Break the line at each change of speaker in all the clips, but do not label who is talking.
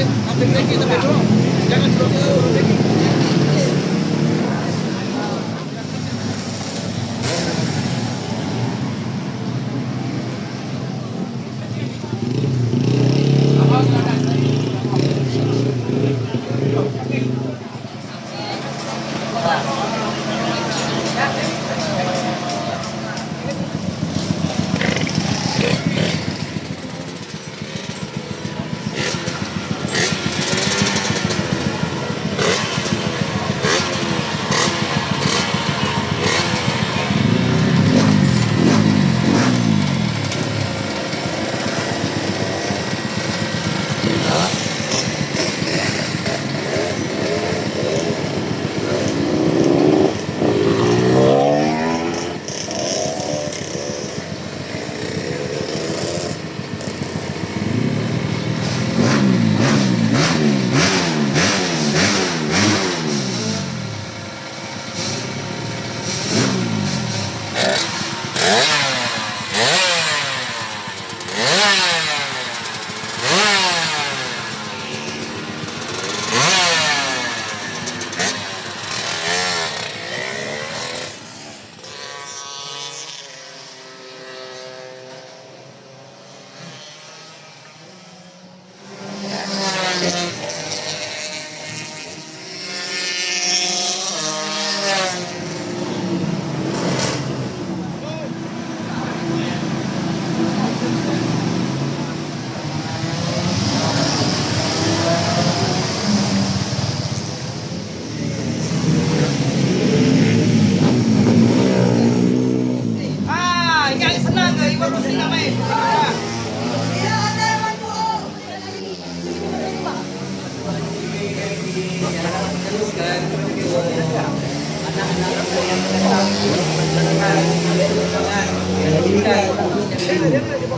Ambil lagi tapi bro. Jangan terus lagi.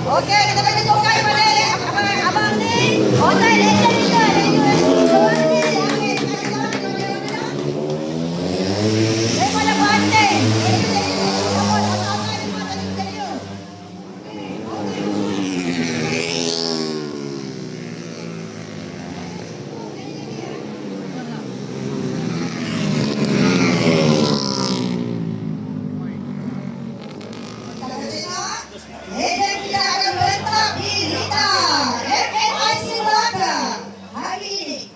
Okey, kita bagi tokai pada abang ni. Hotel legend ni ke? Daripada Banten. Legend kita akan berletak di Rita MNIC Melaka hari ini.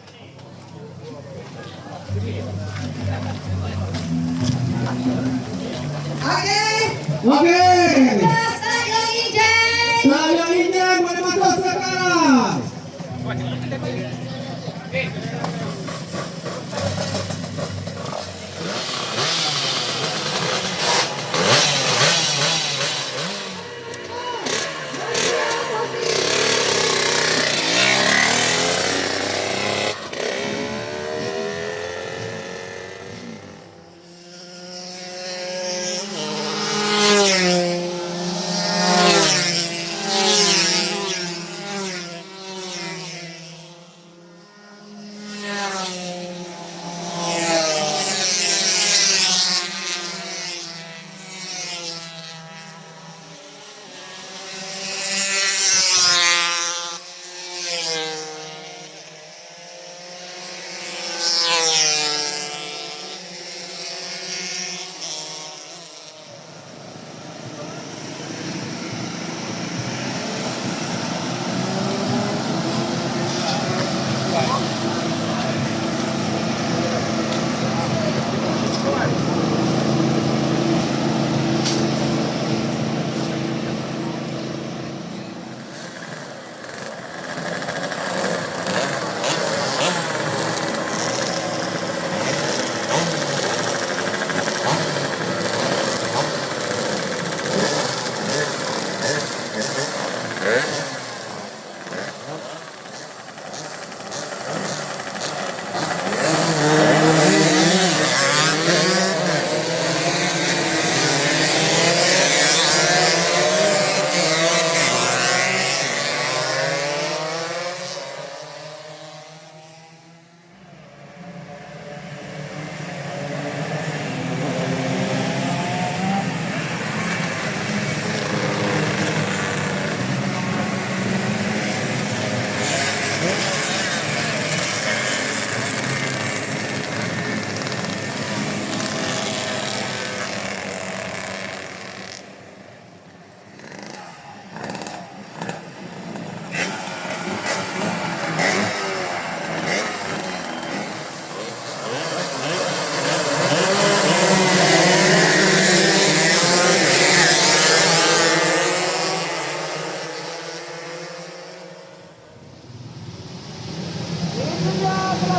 Okey.
Saya Ijen.
Saya Ijen pada masa sekarang.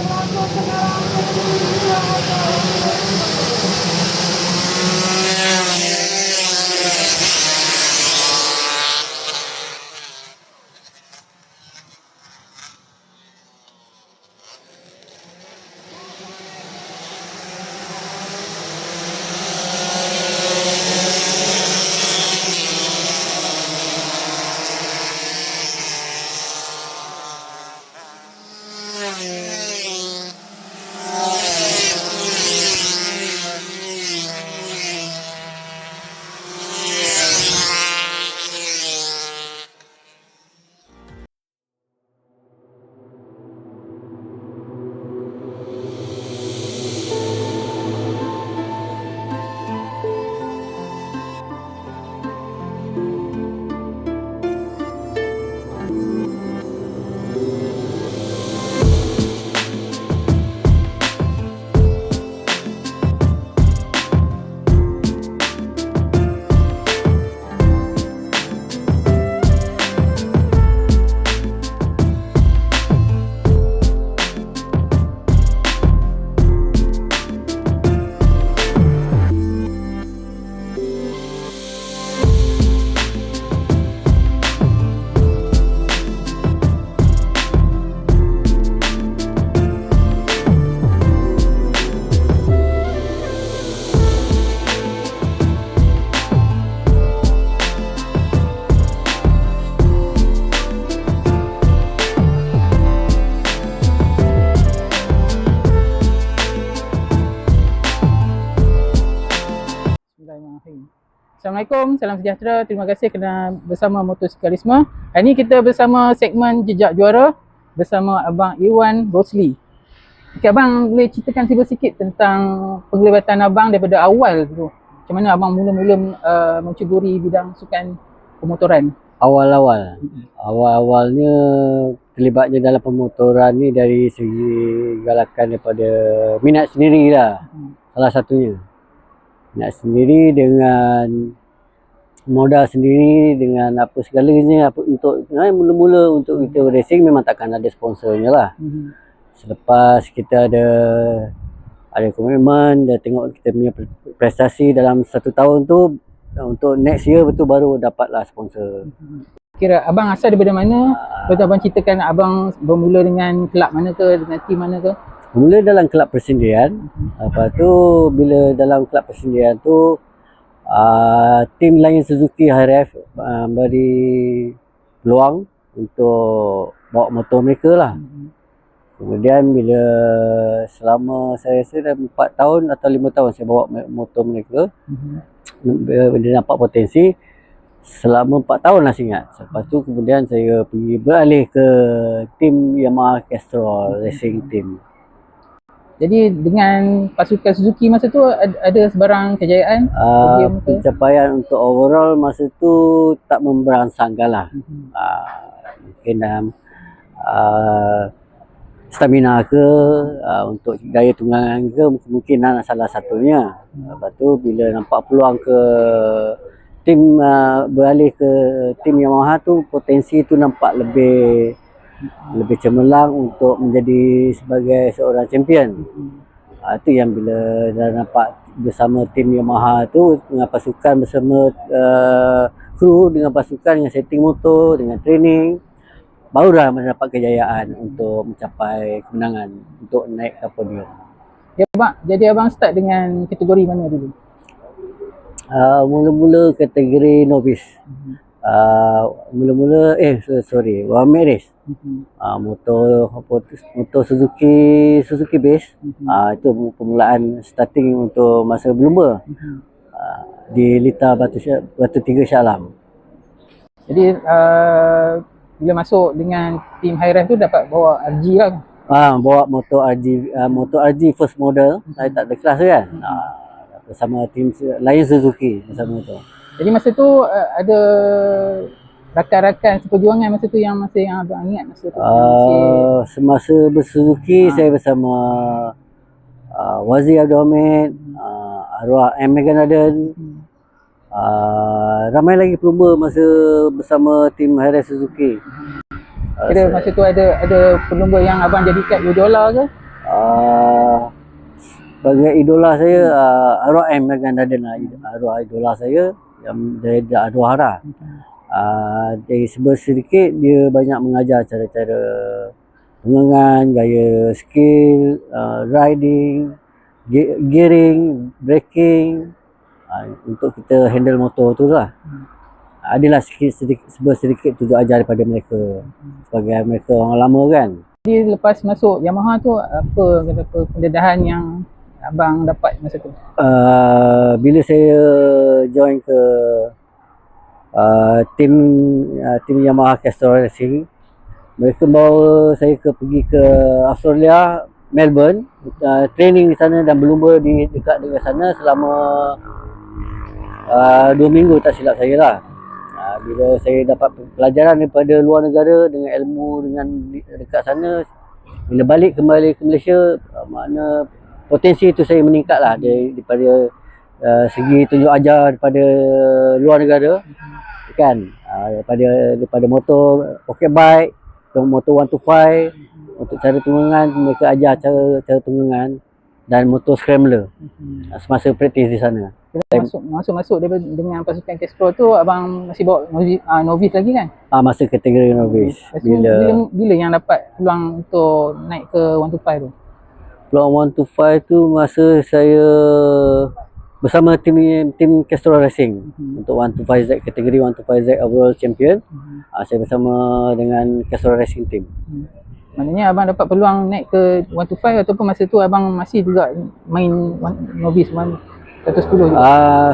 Bismillahirrahmanirrahim. Assalamualaikum, salam sejahtera. Terima kasih kerana bersama Motosikalisme. Hari ini kita bersama segmen Jejak Juara bersama Abang Irwan Rosli. Okay, Abang boleh ceritakan sikit tentang penglibatan Abang daripada awal tu. Macam mana Abang mula-mula menceburi bidang sukan pemotoran?
Awalnya terlibatnya dalam pemotoran ni dari segi galakan daripada minat sendiri lah. Salah satunya minat sendiri dengan modal sendiri, dengan apa segalanya untuk mula-mula untuk kita racing memang takkan ada sponsornya lah. Selepas kita ada komitmen, dah tengok kita punya prestasi dalam 1 tahun tu, untuk next year betul baru dapatlah sponsor.
Kira Abang asal daripada mana? Betul Abang ceritakan Abang bermula dengan kelab mana ke, dengan tim mana ke?
Mula dalam kelab persendirian. Lepas tu bila dalam kelab persendirian tu tim Lion Suzuki HRF beri peluang untuk bawa motor mereka lah. Kemudian bila selama saya rasa dah 4 tahun atau 5 tahun saya bawa motor mereka, dia nampak potensi. Selama 4 tahun lah saya ingat. Lepas tu kemudian saya pergi beralih ke tim Yamaha Castrol Racing Team.
Jadi dengan pasukan Suzuki masa tu ada sebarang kejayaan?
Pencapaian untuk overall masa tu tak memberangsangkan lah. Mungkin dalam stamina ke, untuk daya tunggangan ke, mungkin salah satunya. Lepas tu bila nampak peluang ke tim, beralih ke tim Yamaha tu, potensi tu nampak lebih cemerlang untuk menjadi sebagai seorang champion. Itu yang bila dah nampak bersama tim Yamaha tu, dengan pasukan bersama kru, dengan pasukan, dengan setting motor, dengan training, barulah mendapat kejayaan untuk mencapai kemenangan, untuk naik ke podium.
Ya, Abang, jadi Abang start dengan kategori mana dulu?
Mula-mula kategori novice. One man race. Motor Suzuki base. Itu permulaan starting untuk masa berlumba di Lita Batu 3 Shah Alam.
Jadi bila masuk dengan tim HRF tu dapat bawa RG lah.
Bawa motor RG first model. Saya tak ada kelas kan. Bersama tim Lion Suzuki bersama tu.
Jadi masa tu ada rakan-rakan seperjuangan masa tu yang Abang ingat masa tu?
Semasa bersuzuki saya bersama Wazir Abdul Hamid, arwah M. Meganarden, ramai lagi pelumba masa bersama tim HRF Suzuki.
Kira masa tu ada pelumba yang Abang jadikan idola ke?
Sebagai idola saya, arwah M Megan Darden lah, arwah idola saya yang dari arwah Hara. Dari sedikit dia banyak mengajar cara-cara pengengan, gaya skill, riding, gearing, braking, untuk kita handle motor tu lah. Adalah sedikit tunjuk ajar daripada mereka sebagai mereka orang lama kan.
Jadi lepas masuk Yamaha tu apa pendedahan yang abang dapat masa tu?
Bila saya join ke tim Yamaha Castrol Racing, mereka bawa saya pergi ke Australia, Melbourne, training di sana dan berlumba dekat dengan sana selama 2 minggu tak silap saya lah. Bila saya dapat pelajaran daripada luar negara dengan ilmu dengan dekat sana, bila balik kembali ke Malaysia, makna potensi tu saya meningkat lah daripada segi tunjuk ajar daripada luar negara kan, daripada motor pocket bike ke motor 125, untuk cara tunggangan mereka ajar cara tunggangan dan motor scrambler semasa praktis di sana.
Masuk dengan pasukan Castrol tu abang masih bawa novice lagi kan?
Masa kategori novice.
Bila yang dapat peluang untuk naik ke 125 tu?
Peluang 125 tu masa saya bersama tim Castrol Racing untuk 125Z, kategori 125Z overall champion. Saya bersama dengan Castrol Racing team.
Maknanya abang dapat peluang naik ke 125 ataupun masa tu abang masih juga main novice 110 juga?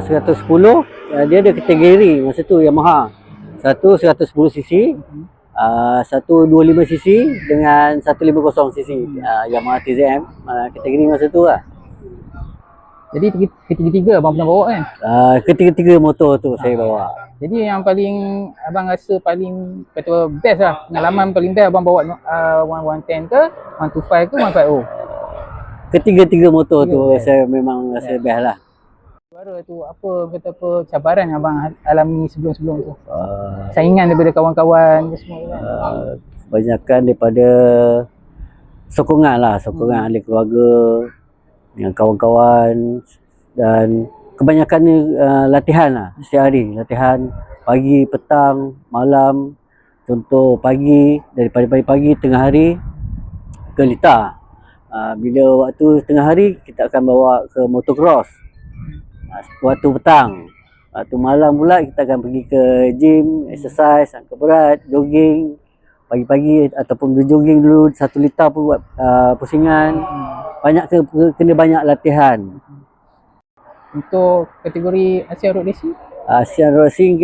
110, dia ada kategori masa tu Yamaha. Satu 110cc, satu 25cc dengan 150cc, Yamaha TZM, kategori masa tu lah.
Jadi ketiga-tiga abang pernah bawa kan?
Ketiga-tiga motor tu saya bawa.
Jadi yang paling abang rasa paling kata best lah, pengalaman paling best abang bawa 110 ke 125 ke 150?
Ketiga-tiga motor tu saya memang rasa best lah.
Juara tu apa cabaran yang abang alami sebelum-sebelum tu? Saingan daripada kawan-kawan ke semua kan?
Kebanyakan daripada sokongan ahli keluarga dengan kawan-kawan, dan kebanyakannya latihan lah, setiap hari latihan pagi, petang, malam. Contoh pagi, daripada pagi tengah hari ke Lita. Bila waktu tengah hari kita akan bawa ke motocross. Waktu petang, waktu malam pula kita akan pergi ke gym, exercise, angkat berat, jogging pagi-pagi, ataupun jogging dulu 1 liter pun buat pusingan. Kena banyak latihan.
Untuk kategori Asian Road Racing?
Asian Road Racing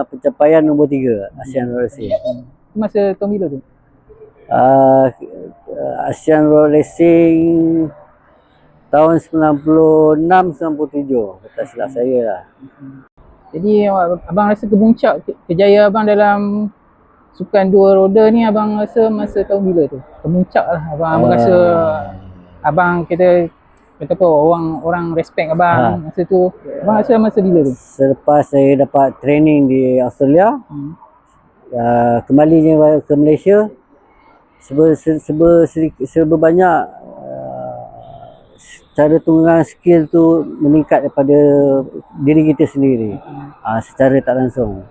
pencapaian nombor 3 Asian Road Racing.
Itu masa tahun bila tu?
Asian Road Racing tahun 96-97, tak silap saya lah.
Jadi abang rasa kemuncak kejayaan abang dalam sukan 2 roda ni abang rasa masa tahun bila tu? Kemuncak lah abang rasa abang kita apa, orang respect abang masa tu. Abang rasa masa bila tu?
Selepas saya dapat training di Australia, kembalinya ke Malaysia, serba banyak cara tunggangan skill tu meningkat daripada diri kita sendiri, secara tak langsung.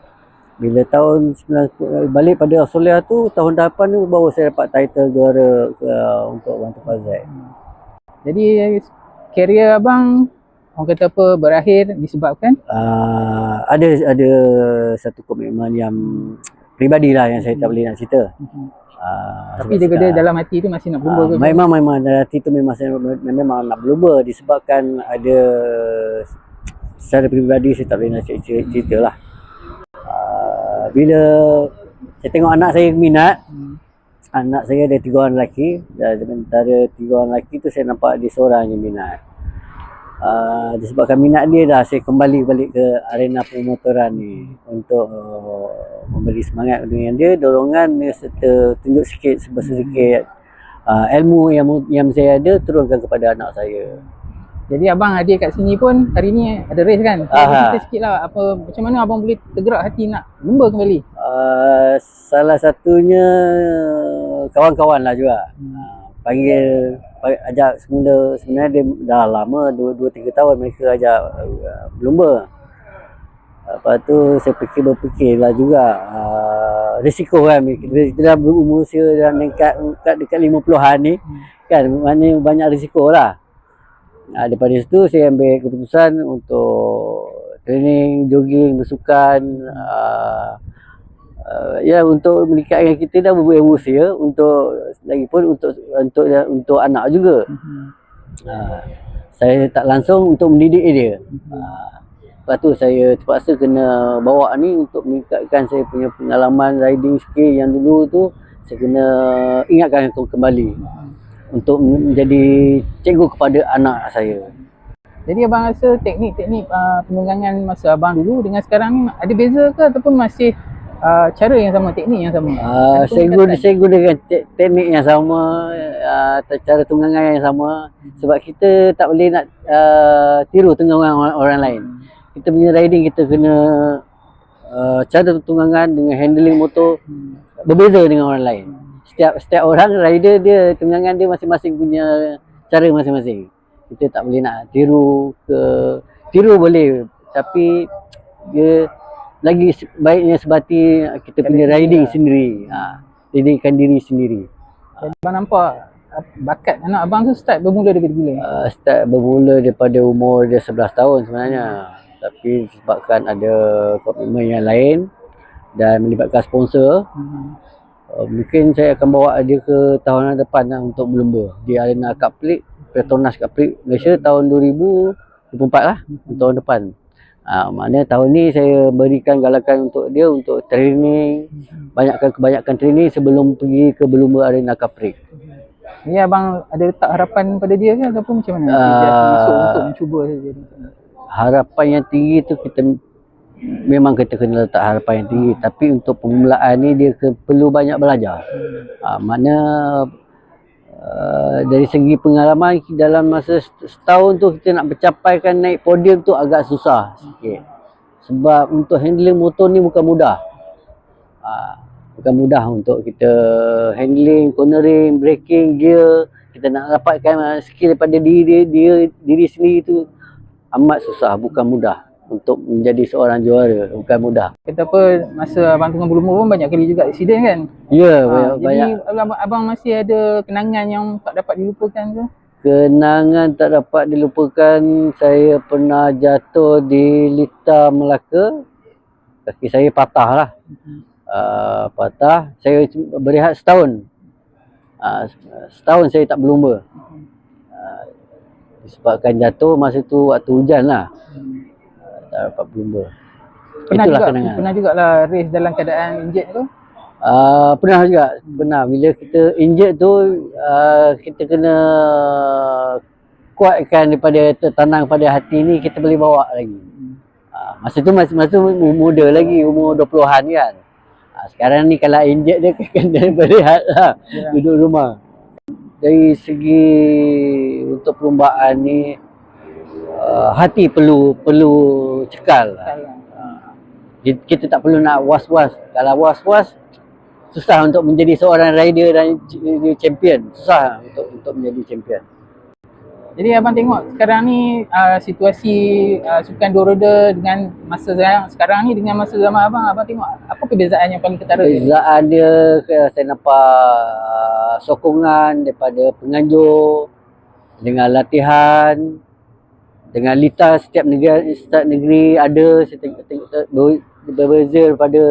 Bila tahun 90 balik pada Australia tu, tahun depan tu baru saya dapat title juara untuk 125Z.
Jadi karier abang orang kata apa berakhir disebabkan
ada satu komitmen yang peribadi lah yang saya tak boleh nak cerita.
Tapi dia dalam hati tu masih nak berlumba ke?
Memang dalam hati tu memang nak berlumba, disebabkan ada secara peribadi saya tak boleh nak cerita lah. Bila saya tengok anak saya minat, anak saya ada 3 orang lelaki, dan antara 3 orang lelaki tu saya nampak dia seorang yang minat. Disebabkan minat dia dah saya kembali balik ke arena pemotoran ni untuk memberi semangat dengan dia, dorongan dia, serta tunjuk sikit sedikit ilmu yang saya ada turunkan kepada anak saya.
Jadi abang ada kat sini pun hari ni ada race kan? Cerita sikit lah macam mana abang boleh tergerak hati nak lumba kembali?
Salah satunya kawan-kawan lah juga. ajak semula. Sebenarnya dia dah lama 2-3 tahun mereka ajak berlumba. Lepas tu saya berfikirlah juga risiko kan, kita dah berumur usia dah dekat 50-an ni kan, maknanya banyak risiko lah. Daripada situ saya ambil keputusan untuk training, jogging, bersukan, ya untuk meningkatkan kita dah berusia, untuk lagipun untuk anak juga. Saya tak langsung untuk mendidik dia. Lepas tu saya terpaksa kena bawa ni untuk meningkatkan saya punya pengalaman riding skill yang dulu tu. Saya kena ingatkan kembali untuk menjadi cikgu kepada anak saya.
Jadi abang rasa teknik-teknik penunggangan masa abang dulu dengan sekarang ni ada beza ke ataupun masih cara yang sama, teknik yang sama?
Saya gunakan teknik yang sama, cara tunggangan yang sama, sebab kita tak boleh nak tiru tunggangan orang lain. Kita punya riding kita kena cara tunggangan dengan handling motor berbeza dengan orang lain. Setiap orang rider dia tunggangan dia masing-masing punya cara masing-masing. Kita tak boleh nak tiru boleh, tapi dia lagi baiknya sebati kita punya riding sendiri, didikkan diri sendiri.
Abang nampak bakat anak abang tu start bermula daripada bila?
Start bermula daripada umur dia 11 tahun sebenarnya. Tapi disebabkan ada komitmen yang lain dan melibatkan sponsor, mungkin saya akan bawa dia ke tahunan depan untuk berlumba di arena Cup League, Petronas Cup League Malaysia tahun 2024 lah, tahun depan. Maknanya tahun ni saya berikan galakan untuk dia untuk training, kebanyakan training sebelum pergi ke berlumba arena Cup League.
Ni abang ada letak harapan pada dia ke ataupun macam mana? Dia masuk untuk mencuba saja.
Harapan yang tinggi tu memang kita kena letak harapan yang tinggi, tapi untuk permulaan ni dia perlu banyak belajar. Mana dari segi pengalaman dalam masa setahun tu kita nak mencapaikan naik podium tu agak susah sikit. Sebab untuk handling motor ni bukan mudah. Bukan mudah untuk kita handling, cornering, braking, gear. Kita nak dapatkan skill daripada diri sendiri tu amat susah, bukan mudah. Untuk menjadi seorang juara bukan mudah.
Kata apa, masa abang tengah berlumba pun banyak kali juga aksiden kan?
Ya,
banyak. Jadi abang masih ada kenangan yang tak dapat dilupakan ke?
Kenangan tak dapat dilupakan, saya pernah jatuh di Lita Melaka. Kaki saya patah lah. Patah, saya berehat setahun. Setahun saya tak berlumba. Disebabkan jatuh masa tu waktu hujan lah. Tak dapat berlumba.
Pernah juga lah race dalam keadaan injet tu?
Pernah juga. Bila kita injet tu, kita kena kuatkan daripada tanang pada hati ni, kita boleh bawa lagi. Masa tu muda lagi, umur 20-an kan. Sekarang ni kalau injet dia kena berehat lah, duduk rumah. Dari segi untuk perlombaan ni, hati perlu cekal. Kita tak perlu nak was-was. Kalau was-was, susah untuk menjadi seorang rider dan champion. Susah untuk menjadi champion.
Jadi abang tengok sekarang ni situasi sukan dua roda dengan masa sekarang ni dengan masa zaman abang tengok apa perbezaan yang paling ketara?
Perbezaan dia, saya nampak sokongan daripada penganjur dengan latihan, dengan lita setiap negeri ada. Saya tengok berbeza daripada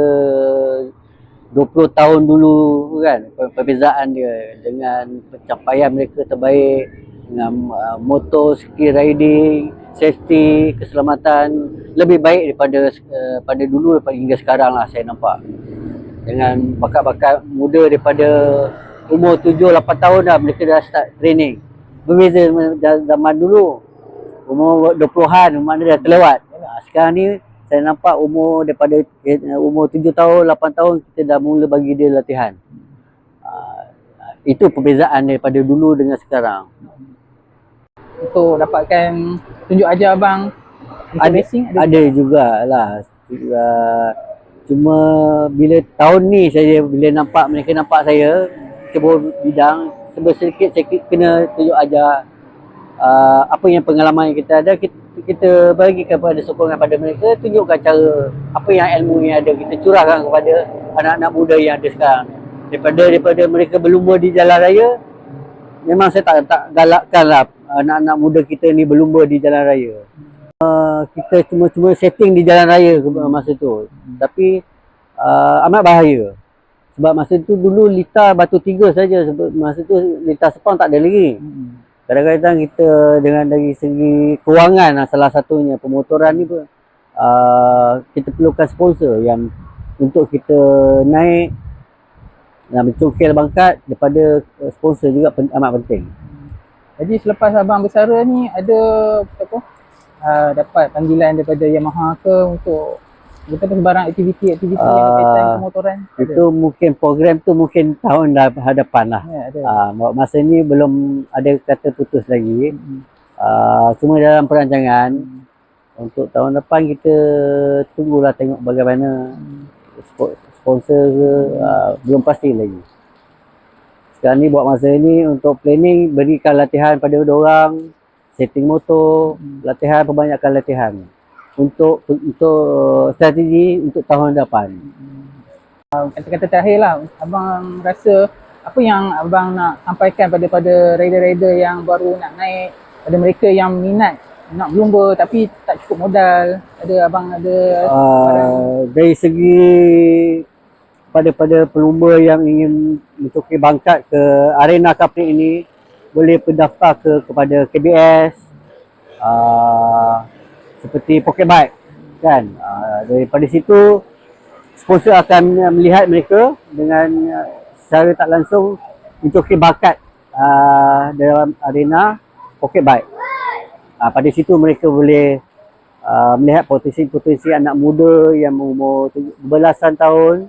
20 tahun dulu kan, perbezaan dia dengan pencapaian mereka terbaik, dengan motor, skill riding, safety, keselamatan lebih baik daripada dulu hingga sekarang lah saya nampak. Dengan bakat-bakat muda daripada umur 7-8 tahun dah mereka dah start training. Berbeza zaman dulu, umur 20-an mana dah terlewat. Sekarang ni saya nampak daripada umur 7 tahun, 8 tahun kita dah mula bagi dia latihan. Itu perbezaan daripada dulu dengan sekarang.
Untuk dapatkan tunjuk ajar abang racing
ada jugalah. Cuma bila tahun ni mereka nampak saya cebur bidang, sedikit kena tunjuk ajar apa yang pengalaman yang kita ada, kita bagi kepada sokongan pada mereka, tunjukkan cara apa yang ilmu yang ada kita curahkan kepada anak-anak muda yang ada sekarang. Daripada mereka berlumba di jalan raya, memang saya tak galakkanlah anak-anak muda kita ni berlumba di jalan raya. Kita cuma setting di jalan raya masa tu, tapi amat bahaya. Sebab masa tu dulu litar batu 3 saja, sebab masa tu litar Sepang tak ada lagi. Kadang-kadang kita dengan dari segi kewangan, salah satunya pemotoran ni pun kita perlukan sponsor yang untuk kita naik dan mencongkel bangkat. Daripada sponsor juga amat penting.
Jadi selepas abang bersara ni ada dapat panggilan daripada Yamaha ke untuk sebarang aktiviti yang berkaitan pemotoran?
Itu mungkin program tu mungkin tahun hadapan lah.
Ya, ada.
Masa ni belum ada kata putus lagi. Semua dalam perancangan. Untuk tahun depan kita tunggulah tengok bagaimana sponsor ke, belum pasti lagi. Sekarang ni buat masa ni untuk planning, berikan latihan pada orang, setting motor, latihan, perbanyakkan latihan untuk strategi untuk tahun depan.
Kata-kata terakhir lah, abang rasa apa yang abang nak sampaikan pada rider-rider yang baru nak naik, pada mereka yang minat nak berlumba tapi tak cukup modal, abang ada
dari segi pada pelumba yang ingin mencokil bangkat ke arena Capri ini, boleh pendaftar kepada KBS, seperti Pocket Bike kan. Daripada situ sponsor akan melihat mereka dengan secara tak langsung mencokil bakat dalam arena Pocket Bike. Pada situ mereka boleh melihat potensi anak muda yang umur belasan tahun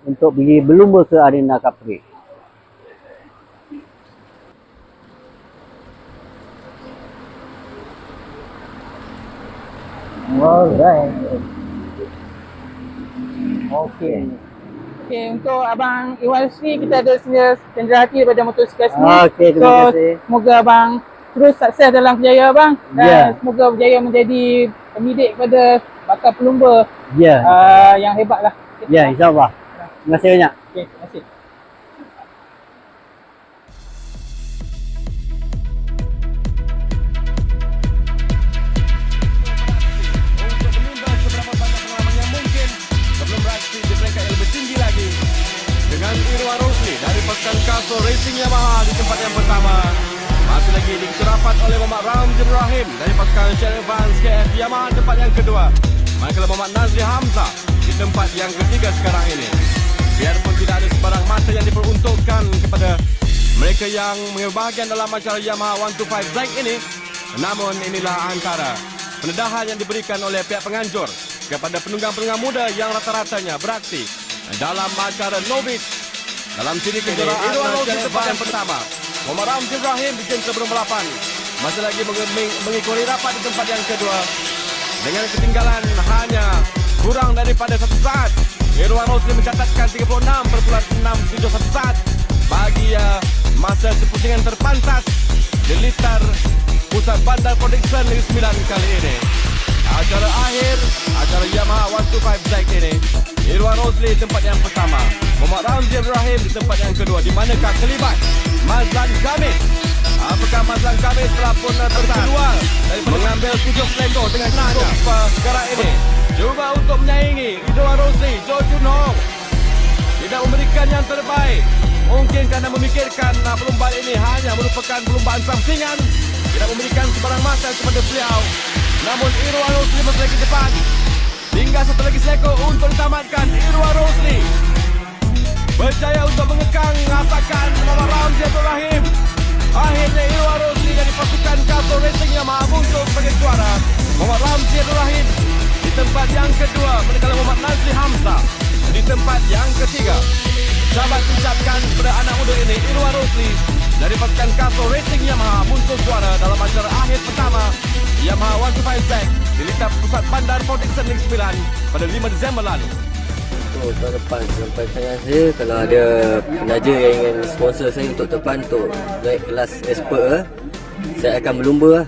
untuk pergi berlumba ke arena Capri.
Alright. Okey, untuk abang Iwan Sri, kita ada cendera hati daripada Motosikal semua.
Okey, terima kasih.
Semoga abang terus sukses dalam kerjaya abang, dan
Ya.
semoga berjaya menjadi pendidik kepada bakal pelumba
Ya.
yang hebat lah.
Ya, insyaAllah. Terima kasih banyak.
Okey, terima kasih.
Untuk menimbang seberapa banyak pengalaman yang mungkin sebelum beraksi di peringkat yang lebih tinggi lagi. Dengan Irwan Rosli dari pasukan Kaso Racing Yamaha di tempat yang pertama. Masih lagi diikuti rapat oleh Muhammad Ramzi Ibrahim dari pasukan Shell Advance KF Yamaha tempat yang kedua. Manakala Muhammad Nazri Hamzah di tempat yang ketiga sekarang ini. Biarpun tidak ada sebarang masa yang diperuntukkan kepada mereka yang mengambil bahagian dalam acara Yamaha 125 Black ini, namun inilah antara pendedahan yang diberikan oleh pihak penganjur kepada penunggang-penunggang muda yang rata-ratanya beraksi dalam acara Nobis dalam siri kejuaraan Shell tempat yang pertama. Muhammad Ramzi Ibrahim di jam sebelum balapan masih lagi mengikuti rapat di tempat yang kedua dengan ketinggalan hanya kurang daripada 1 saat. Irwan Rosli mencatatkan 36.671 saat bagi masa sepusingan terpantas di litar pusat bandar Production Negeri Sembilan kali ini. Acara akhir, acara Yamaha 125 Black ini, Irwan Rosli tempat yang pertama, Muhammad Ramzi Ibrahim di tempat yang kedua, di manakah kelibat Mazlan Khamis. Apakah Mazlan Khamis telah pun terkeluar dari mengambil 7 selego dengan cukup sekarang ini. Cuba untuk menyaingi Irwan Rosli, Jo Jun Hong tidak memberikan yang terbaik. Mungkin kerana memikirkan perlombaan ini hanya merupakan perlombaan sampingan, tidak memberikan sebarang masa kepada beliau. Namun Irwan Rosli masih lagi depan. Tinggal satu lagi seleko untuk ditamatkan. Irwan Rosli berjaya untuk mengekang asakan Muhammad Ramzi Ibrahim. Akhirnya Irwan Rosli dari pasukan Kaso Racing Yamaha muncul sebagai juara. Muhammad Ramzi Ibrahim di tempat yang kedua, manakala Muhammad Nazri Hamzah di tempat yang ketiga. Selamat ucapkan kepada anak muda ini, Irwan Rosli dari pasukan Kaso Racing Yamaha muncul juara dalam acara akhir pertama Yamaha 125 Black di litar pusat bandar Production Negeri Sembilan pada 5 Disember lalu.
Oh, tahun depan sampai saya kalau ada penaja yang ingin sponsor saya untuk depan untuk naik kelas expert, saya akan berlumba lah.